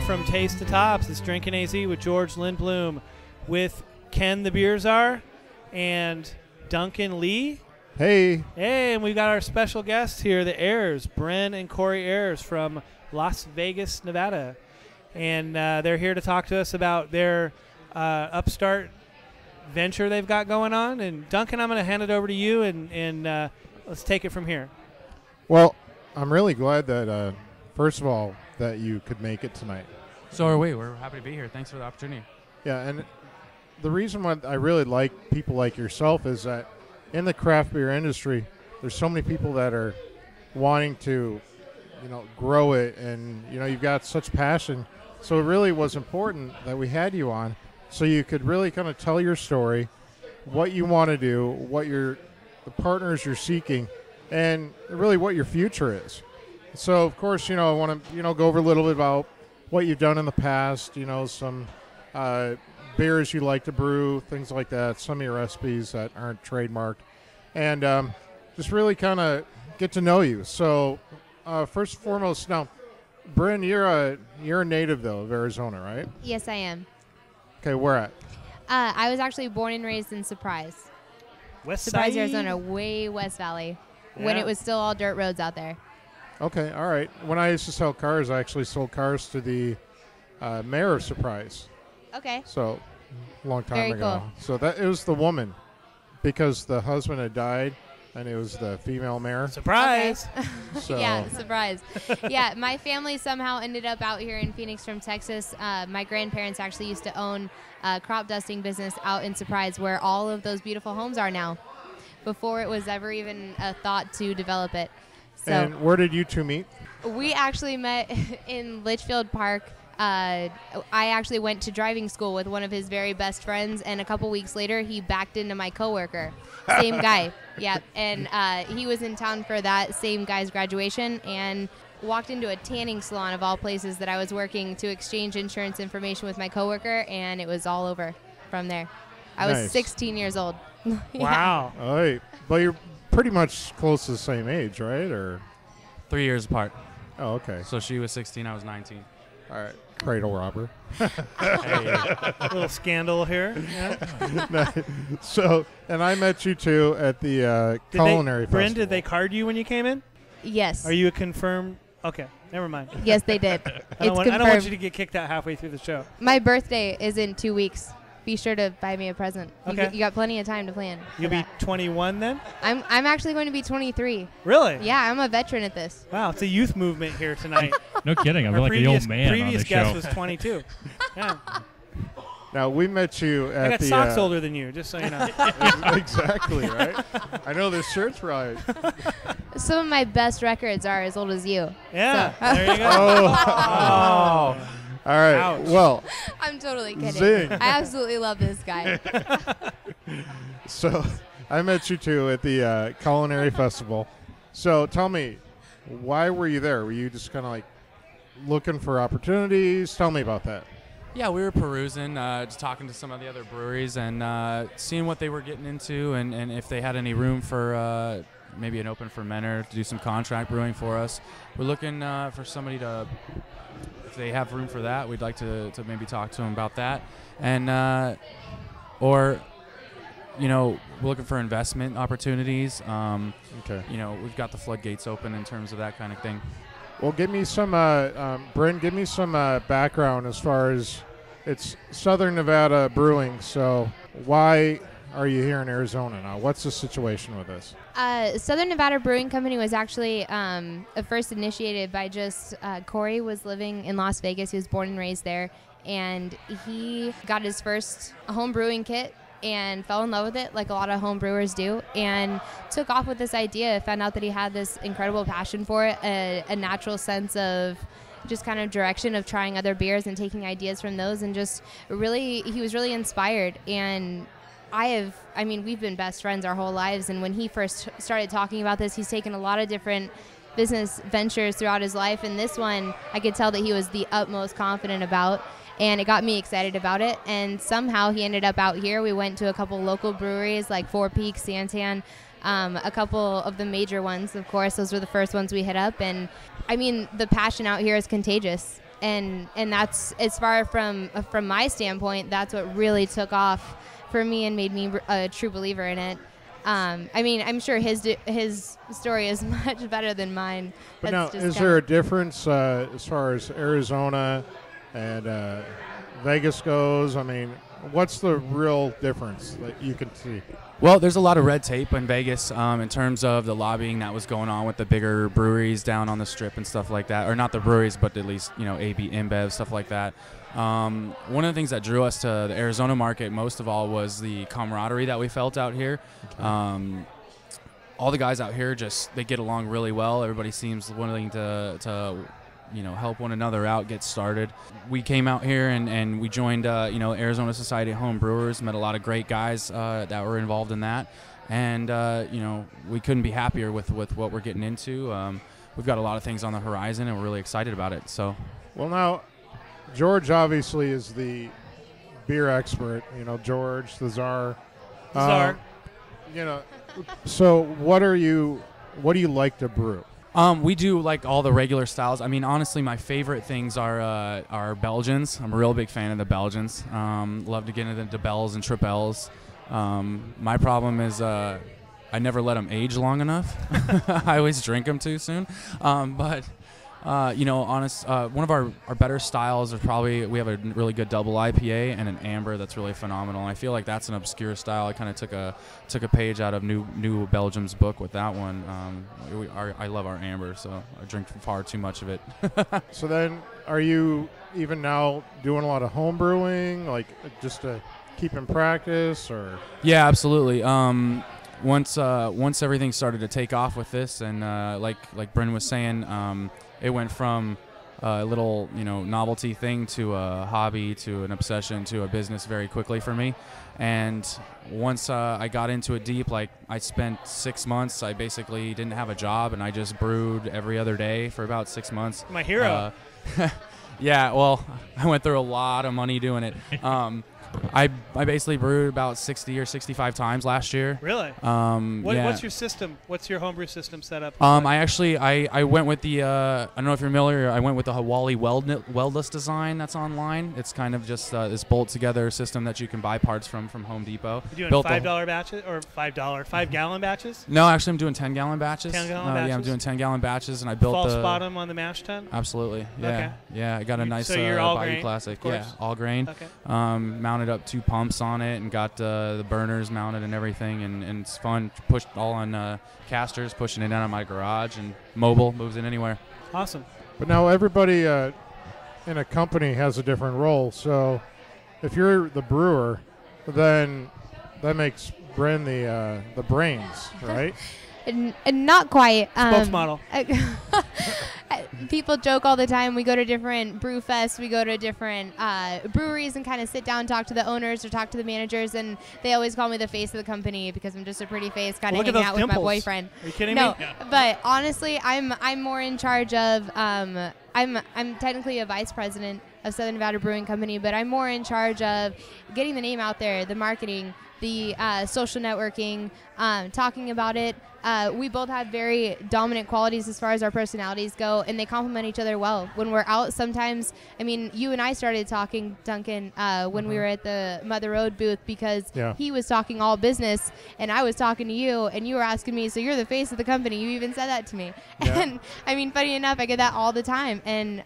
from Taste to Tops. It's DrinkinAZ with George Lindblom, with Ken the Beer Czar, and Duncan Lee. Hey. Hey, and we've got our special guests here, the Ayers, Bryn and Cory Ayers from Las Vegas, Nevada. And they're here to talk to us about their upstart venture they've got going on. And Duncan, I'm going to hand it over to you, and let's take it from here. Well, I'm really glad that, first of all, that you could make it tonight. So are we. We're happy to be here. Thanks for the opportunity. Yeah, and the reason why I really like people like yourself is that in the craft beer industry, there's so many people that are wanting to, grow it, and, you've got such passion. So it really was important that we had you on so you could really kind of tell your story, what you want to do, what the partners you're seeking, and really what your future is. So, of course, I want to, go over a little bit about what you've done in the past, some beers you like to brew, things like that, some of your recipes that aren't trademarked, and just really kind of get to know you. So, first and foremost, now, Bryn, you're a native, though, of Arizona, right? Yes, I am. Okay, where at? I was actually born and raised in Surprise. West Surprise, Side? Arizona, way West Valley, when Yeah. it was still all dirt roads out there. Okay, all right. When I used to sell cars, I actually sold cars to the mayor of Surprise. Okay. So, a long time Very ago. cool. So that it was the woman, because the husband had died, and it was the female mayor. Surprise! Okay. So. Yeah, surprise. Yeah, my family somehow ended up out here in Phoenix from Texas. My grandparents actually used to own a crop dusting business out in Surprise, where all of those beautiful homes are now, before it was ever even a thought to develop it. So And where did you two meet? we actually met in Litchfield Park. I actually went to driving school with one of his very best friends, and a couple weeks later, he backed into my coworker. Same guy. Yeah, and he was in town for that same guy's graduation, and walked into a tanning salon of all places that I was working to exchange insurance information with my coworker, and it was all over from there. I was Nice. 16 years old. Yeah. Wow. All right. But you're pretty much close to the same age, right? Or 3 years apart. Oh, okay. So she was 16, I was 19. All right. Cradle robber. Hey. A little scandal here. Yeah. So, and I met you two at the culinary festival. Bryn, did they card you when you came in? Yes. Are you a confirmed? Okay, never mind. Yes, they did. I It's don't want confirmed. you to get kicked out halfway through the show. My birthday is in 2 weeks. Be sure to buy me a present. Okay. You got plenty of time to plan. You'll for be that. 21 then? I'm actually going to be 23. Really? Yeah, I'm a veteran at this. Wow, it's a youth movement here tonight. No kidding. I Our feel like the old man on previous the guest show. was 22. Yeah. Now, we met you at I got the... socks older than you, just so you know. Exactly, right? I know this shirt's right. Some of my best records are as old as you. Yeah, So- there you go. Oh. All right. Ouch. Well, I'm totally kidding. Zing. I absolutely love this guy. so I met you two at the culinary festival. So tell me, why were you there? Were you just kind of like looking for opportunities? Tell me about that. Yeah, we were perusing, just talking to some of the other breweries and seeing what they were getting into and if they had any room for maybe an open fermenter to do some contract brewing for us. We're looking for somebody to, if they have room for that, we'd like to maybe talk to them about that. And, or, we're looking for investment opportunities. Okay. We've got the floodgates open in terms of that kind of thing. Well, give me some, Bryn, give me some background as far as it's Southern Nevada Brewing. So why are you here in Arizona now? What's the situation with this? Southern Nevada Brewing Company was actually first initiated by just Cory was living in Las Vegas. He was born and raised there, and he got his first home brewing kit and fell in love with it like a lot of home brewers do, and took off with this idea. Found out that he had this incredible passion for it, a natural sense of just kind of direction of trying other beers and taking ideas from those, and just really, he was really inspired. And we've been best friends our whole lives, and when he first started talking about this, he's taken a lot of different business ventures throughout his life, and this one I could tell that he was the utmost confident about, and it got me excited about it. And somehow he ended up out here. We went to a couple local breweries like Four Peaks, Santan, a couple of the major ones, of course. Those were the first ones we hit up, and the passion out here is contagious. and that's, as far from my standpoint, that's what really took off for me and made me a true believer in it. I mean, I'm sure his story is much better than mine. But now, is there a difference as far as Arizona and Vegas goes? I mean, what's the real difference that you can see? Well, there's a lot of red tape in Vegas in terms of the lobbying that was going on with the bigger breweries down on the Strip and stuff like that. Or not the breweries, but at least, AB InBev, stuff like that. One of the things that drew us to the Arizona market most of all was the camaraderie that we felt out here. All the guys out here they get along really well. Everybody seems willing to help one another out, get started. We came out here and we joined Arizona Society of Home Brewers, met a lot of great guys that were involved in that, and we couldn't be happier with what we're getting into. We've got a lot of things on the horizon and we're really excited about it. So, well, now George obviously is the beer expert, George, the czar. So what do you like to brew? We do like all the regular styles. I mean, honestly, my favorite things are Belgians. I'm a real big fan of the Belgians. Love to get into Belles and Tripels. My problem is I never let them age long enough. I always drink them too soon. One of our better styles are probably, we have a really good double IPA and an amber that's really phenomenal. And I feel like that's an obscure style. I kind of took a page out of New Belgium's book with that one. I love our amber, so I drink far too much of it. So then, are you even now doing a lot of home brewing, like just to keep in practice, or? Yeah, absolutely. Once everything started to take off with this, and like Bryn was saying, it went from a little novelty thing to a hobby to an obsession to a business very quickly for me. And once I got into it deep, like I spent 6 months, I basically didn't have a job and I just brewed every other day for about 6 months. My hero. Yeah, well, I went through a lot of money doing it. I basically brewed about 60 or 65 times last year. Really? What's your system? What's your homebrew system set up? I went with the I don't know if you're familiar. I went with the Hawali weldless design that's online. It's kind of just this bolt together system that you can buy parts from Home Depot. You doing $5 batches or $5-gallon batches? No, actually I'm doing 10-gallon batches. 10-gallon batches. Yeah, I'm doing 10-gallon batches, and I built false bottom on the mash tun. Absolutely. Yeah. Okay. Yeah, I got a nice so you're all Bayou grain, Classic. of course. Yeah, all grain. Okay. Mounted up 2 pumps on it and got the burners mounted and everything, and it's fun. Pushed all on casters, pushing it down in my garage, and mobile, moves in anywhere. Awesome. But now everybody in a company has a different role. So if you're the brewer, then that makes Bryn the brains, right? And not quite. Spokesmodel. People joke all the time. We go to different brew fests. We go to different breweries and kind of sit down and talk to the owners or talk to the managers. And they always call me the face of the company because I'm just a pretty face kind of hanging out with my boyfriend. Are you kidding me? Yeah. But honestly, I'm more in charge of. I'm technically a vice president of Southern Nevada Brewing Company, but I'm more in charge of getting the name out there, the marketing, the social networking, talking about it. We both have very dominant qualities as far as our personalities go, and they complement each other well. When we're out, sometimes, I mean, you and I started talking, Duncan, when we were at the Mother Road booth, because he was talking all business, and I was talking to you, and you were asking me, so you're the face of the company. You even said that to me. Yeah. And, I mean, funny enough, I get that all the time. And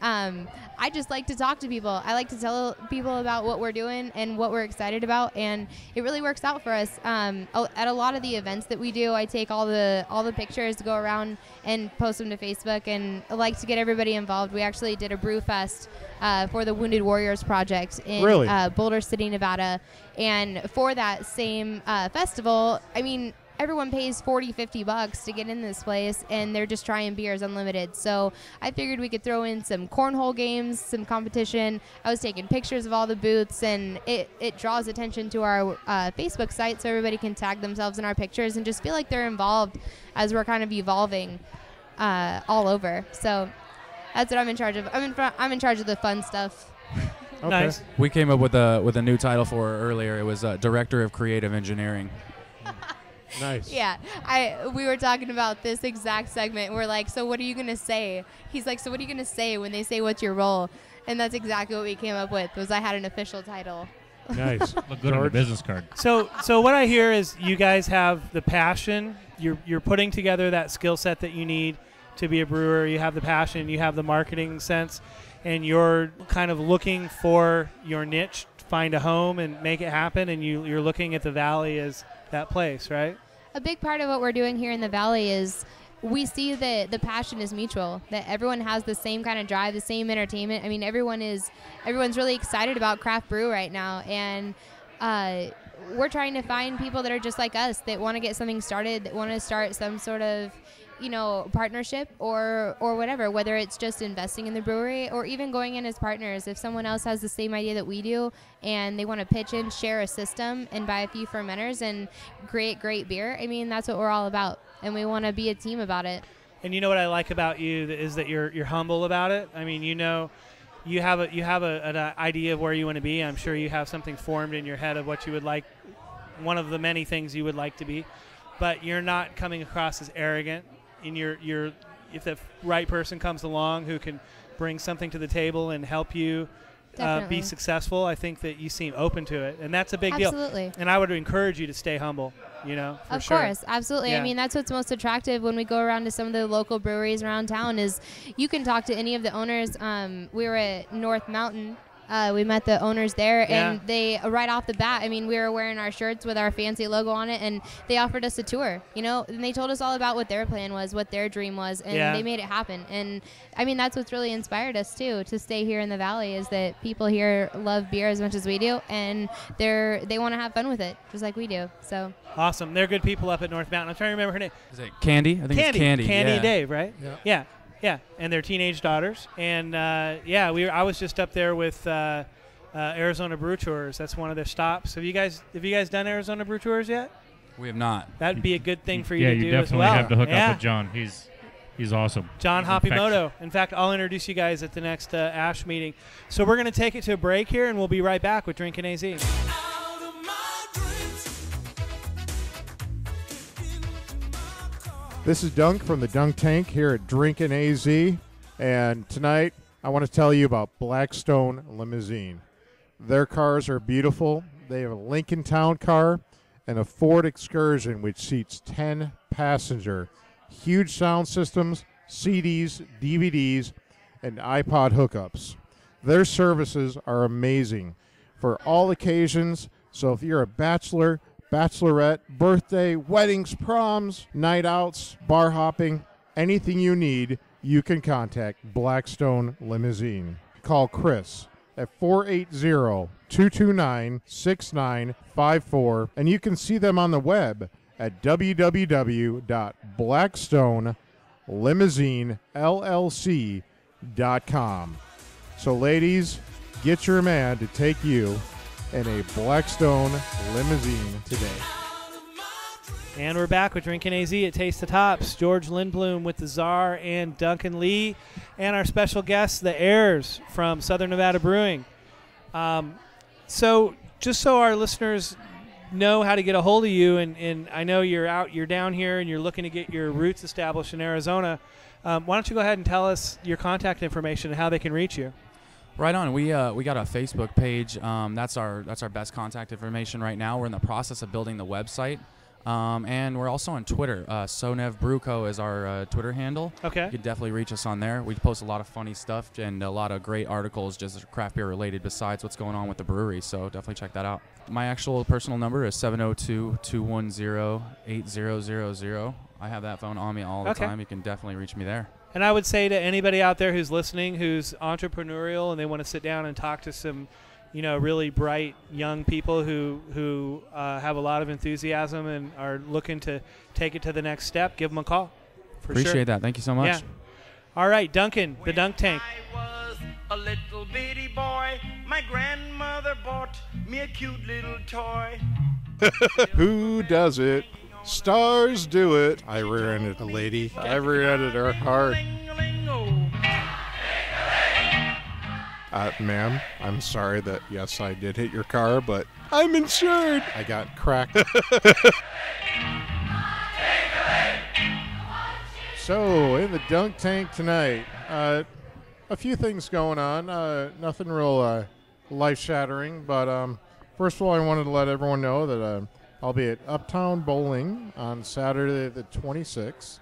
I just like to talk to people. I like to tell people about what we're doing and what we're excited about, and it really works out for us. At a lot of the events that we do, I take all the pictures, go around and post them to Facebook, and I like to get everybody involved. We actually did a brew fest for the Wounded Warriors Project in Boulder City, Nevada, and for that same festival, I mean, everyone pays $40-50 to get in this place, and they're just trying beers unlimited. So I figured we could throw in some cornhole games, some competition. I was taking pictures of all the booths, and it draws attention to our Facebook site, so everybody can tag themselves in our pictures and just feel like they're involved as we're kind of evolving all over. So that's what I'm in charge of. I'm in charge of the fun stuff. Okay. Nice. We came up with a new title for her earlier. It was Director of Creative Engineering. Nice. Yeah, we were talking about this exact segment. We're like, so what are you gonna say? He's like, so what are you gonna say when they say what's your role? And that's exactly what we came up with. Was I had an official title. Nice. Look good on the business card. So what I hear is you guys have the passion. You're putting together that skill set that you need to be a brewer. You have the passion. You have the marketing sense, and you're kind of looking for your niche, find a home, and make it happen. And you're looking at the Valley as that place, right? A big part of what we're doing here in the Valley is we see that the passion is mutual, that everyone has the same kind of drive, the same entertainment. I mean, everyone's really excited about craft brew right now, and we're trying to find people that are just like us, that want to get something started, that want to start some sort of, partnership or whatever, whether it's just investing in the brewery or even going in as partners. If someone else has the same idea that we do and they want to pitch in, share a system, and buy a few fermenters and create great beer, I mean, that's what we're all about, and we want to be a team about it. And you know what I like about you is that you're humble about it. I mean, you have an idea of where you want to be. I'm sure you have something formed in your head of what you would like, one of the many things you would like to be, but you're not coming across as arrogant. And you're if the right person comes along who can bring something to the table and help you be successful, I think that you seem open to it, and that's a big deal. Absolutely. And I would encourage you to stay humble. Of course, absolutely. Yeah. I mean, that's what's most attractive when we go around to some of the local breweries around town is you can talk to any of the owners. We were at North Mountain. We met the owners there, and they, right off the bat, I mean, we were wearing our shirts with our fancy logo on it, and they offered us a tour, and they told us all about what their plan was, what their dream was, and they made it happen. And, I mean, that's what's really inspired us, too, to stay here in the Valley, is that people here love beer as much as we do, and they want to have fun with it, just like we do. So awesome. They're good people up at North Mountain. I'm trying to remember her name. Is it Candy? I think it's Candy. Candy and Dave, right? Yeah. Yeah, and their teenage daughters, and I was just up there with Arizona Brew Tours. That's one of their stops. Have you guys done Arizona Brew Tours yet? We have not. That'd be a good thing for you to do as well. Yeah, you definitely have to hook up with John. He's awesome. John Hoppimoto. In fact, I'll introduce you guys at the next ASH meeting. So we're going to take it to a break here, and we'll be right back with DrinkinAZ. This is Dunk from the Dunk Tank here at DrinkinAZ, and tonight I want to tell you about Blackstone Limousine. Their cars are beautiful. They have a Lincoln Town car and a Ford Excursion which seats 10 passenger. Huge sound systems, CDs, DVDs, and iPod hookups. Their services are amazing for all occasions, so if you're a bachelor, bachelorette, birthday, weddings, proms, night outs, bar hopping, anything you need, you can contact Blackstone Limousine. Call Chris at 480-229-6954, and you can see them on the web at www.blackstonelimousine.com. So ladies, get your man to take you in a Blackstone limousine today. And we're back with DrinkinAZ at Taste the Tops. George Lindblom with the Czar and Duncan Lee, and our special guests, the Ayers from Southern Nevada Brewing. So just so our listeners know how to get a hold of you, and I know you're down here and you're looking to get your roots established in Arizona, why don't you go ahead and tell us your contact information and how they can reach you? Right on. We got a Facebook page. That's our best contact information right now. We're in the process of building the website, and we're also on Twitter. Sonev Brewco is our Twitter handle. Okay. You can definitely reach us on there. We post a lot of funny stuff and a lot of great articles, just craft beer related, besides what's going on with the brewery. So definitely check that out. My actual personal number is 702-210-8000. I have that phone on me all the time. You can definitely reach me there. And I would say to anybody out there who's listening, who's entrepreneurial and they want to sit down and talk to some, really bright young people who have a lot of enthusiasm and are looking to take it to the next step, give them a call. Appreciate that. Thank you so much. Yeah. All right, Duncan, the Dunk Tank. I was a little bitty boy. My grandmother bought me a cute little toy. Who does it? Stars do it. I rear-ended a lady. I rear-ended her hard. Ma'am, I'm sorry that, yes, I did hit your car, but I'm insured. I got cracked. So, in the dunk tank tonight, a few things going on. Nothing real life-shattering, but first of all, I wanted to let everyone know that I'll be at Uptown Bowling on Saturday the 26th.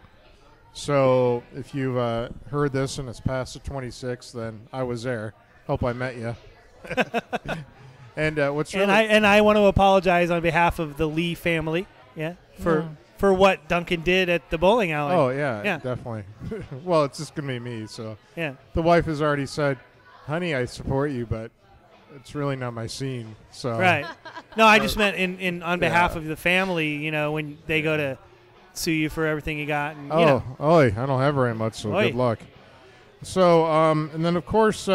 So, if you've heard this and it's past the 26th, then I was there. Hope I met you. And what's really and I want to apologize on behalf of the Lee family, for what Duncan did at the bowling alley. Oh yeah, definitely. Well, it's just gonna be me. So yeah, the wife has already said, "Honey, I support you, but it's really not my scene." So right. No, I just meant in on behalf of the family. You know, when they go to sue you for everything you got. And, you know. I don't have very much, so good luck. So and then of course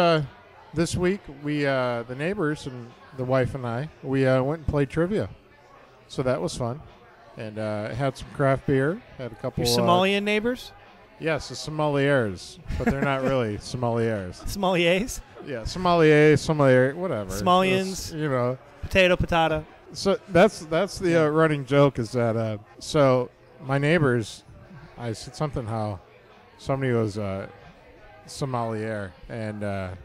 this week we the neighbors and the wife and I we went and played trivia, so that was fun. And had some craft beer. Had a couple. Your Somalian neighbors? Yes, the sommeliers, but they're not really sommeliers. Sommeliers? Yeah, sommelier, whatever. Somalians. You know, potato. So that's the running joke is that so my neighbors, I said something how somebody was sommelier and I'm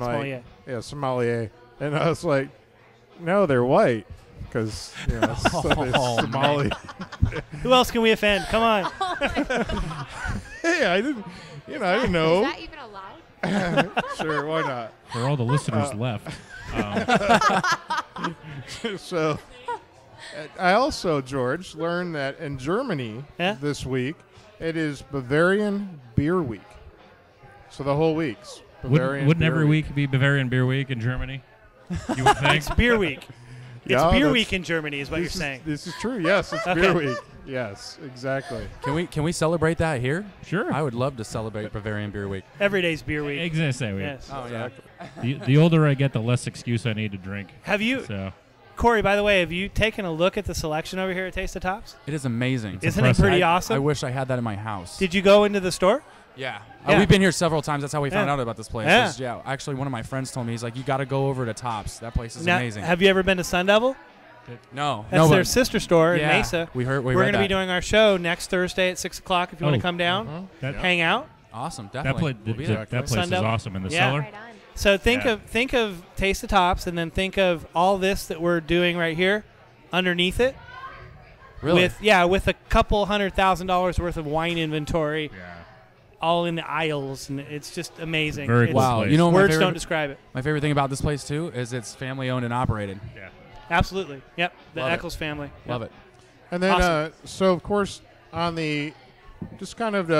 like sommelier, and I was like, no, they're white. Because Somali. Who else can we offend? Come on. Hey, I didn't know. Is that even allowed? Sure, why not? For all the listeners left. So, I also, George, learned that in Germany this week, it is Bavarian Beer Week. So the whole week's Bavarian Wouldn't Beer every week be Bavarian Beer Week in Germany? You would think. It's Beer Week. It's beer week in Germany is what you're saying. This is true. Yes, it's beer week. Yes, exactly. Can we celebrate that here? Sure. I would love to celebrate Bavarian Beer Week. Every day's beer week. Exactly. Yes. Oh, exactly. The older I get, the less excuse I need to drink. Have you, Corey, by the way, have you taken a look at the selection over here at Taste of Tops? It is amazing. Isn't it pretty awesome? I wish I had that in my house. Did you go into the store? Yeah. We've been here several times. That's how we found out about this place. Actually, one of my friends told me, he's like, you got to go over to Tops. That place is amazing. Have you ever been to Sun Devil? No. That's their sister store in Mesa. We're going to be doing our show next Thursday at 6 o'clock if you want to come down, hang out. Awesome, definitely. That place is awesome in the cellar. Right on. So think of Taste of Tops, and then think of all this that we're doing right here underneath it. Really? With a couple $100,000 worth of wine inventory. Yeah. All in the aisles, and it's just amazing. Very cool wow. place. You know, words don't describe it. My favorite thing about this place too is it's family owned and operated. Yeah. Absolutely. Yep. The Love Eccles family. Love it. And then, awesome. So of course, on the just kind of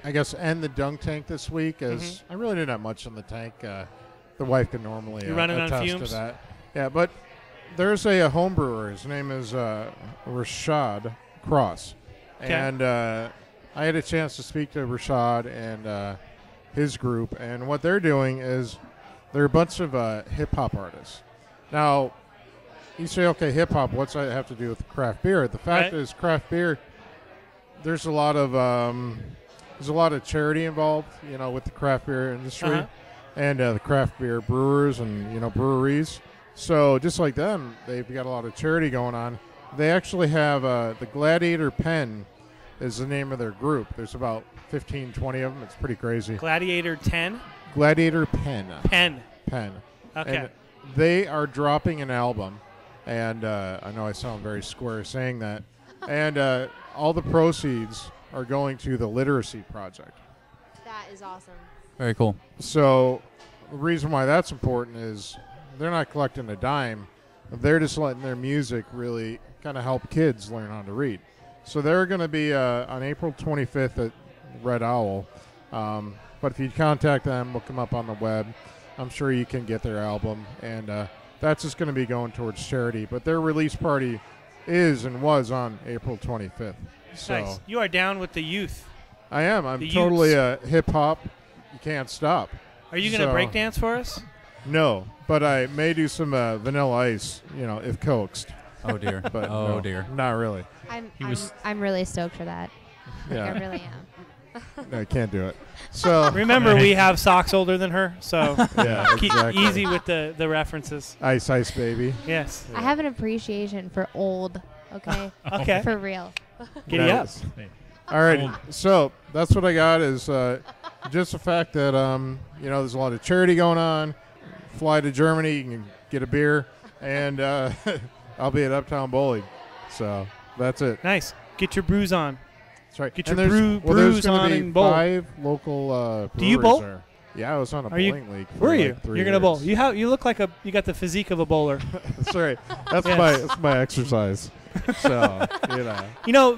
I guess end the dunk tank this week, as I really didn't have much in the tank. The wife can normally You're running on attest fumes? to that. Yeah, but there's a home brewer. His name is Rashad Cross, and I had a chance to speak to Rashad and his group, and what they're doing is they're a bunch of hip hop artists. Now, you say, okay, hip hop, what's that have to do with craft beer? The fact is, craft beer, there's a lot of charity involved, with the craft beer industry and the craft beer brewers and breweries. So just like them, they've got a lot of charity going on. They actually have the Gladiator Pen is the name of their group. There's about 15, 20 of them. It's pretty crazy. Gladiator 10? Gladiator Pen. Pen. Okay. And they are dropping an album, and I know I sound very square saying that, and all the proceeds are going to the Literacy Project. That is awesome. Very cool. So the reason why that's important is they're not collecting a dime. They're just letting their music really kind of help kids learn how to read. So they're going to be on April 25th at Red Owl. But if you contact them, look them up on the web, I'm sure you can get their album. And that's just going to be going towards charity. But their release party is and was on April 25th. So Nice. You are down with the youth. I am. I'm The totally hip-hop. You can't stop. Are you going to break dance for us? No, but I may do some Vanilla Ice, if coaxed. Oh, dear. But oh, no, dear. Not really. I'm really stoked for that. Yeah. I really am. No, I can't do it. So remember, we have socks older than her, so keep exactly. easy with the references. Ice, baby. Yes. I have an appreciation for old, okay? Okay. For real. Giddy up. All right. So that's what I got is just the fact that, there's a lot of charity going on. Fly to Germany, you can get a beer, and I'll be at Uptown Bowling. So that's it. Nice. Get your brews on. That's right. Get and your there's brews gonna on be and bowl. 5 local breweries. Do you bowl? There. Yeah, I was on a Are you- bowling league. Were for you? like 3 You're gonna bowl. years. You look like you got the physique of a bowler. That's right. That's Yes. my exercise. So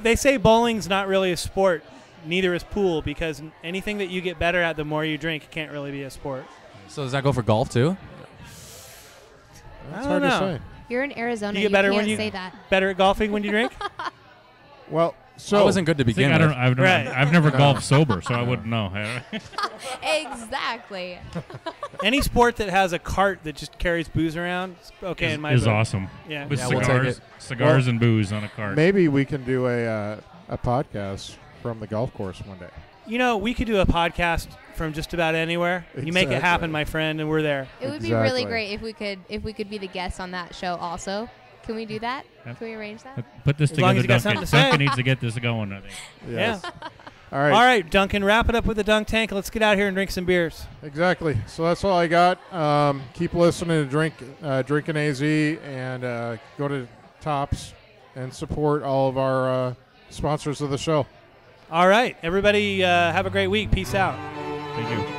They say bowling's not really a sport. Neither is pool, because anything that you get better at the more you drink can't really be a sport. So does that go for golf too? That's I hard don't to know. say. You're in Arizona. You get better can't when you say that. better at golfing when you drink. Well, so I wasn't good to See, begin I with. don't, I've, Right. I've never golfed sober, so I wouldn't know. Exactly. Any sport that has a cart that just carries booze around, is okay in my is book. awesome. Yeah. With Yeah, we'll take cigars it. and booze on a cart. maybe we can do a podcast from the golf course one day. We could do a podcast from just about anywhere. You make it Exactly. happen, my friend, and we're there. It would be really Exactly. great if we could be the guests on that show also. Can we do that? Yeah. Can we arrange that? Put this As long together, as you got Duncan. something to say. Duncan needs to get this going, I think. Yes. Yeah. All right. All right, Duncan, wrap it up with the dunk tank. Let's get out here and drink some beers. Exactly. So that's all I got. Keep listening to DrinkinAZ and go to Tops and support all of our sponsors of the show. All right, everybody, have a great week. Peace out. Thank you.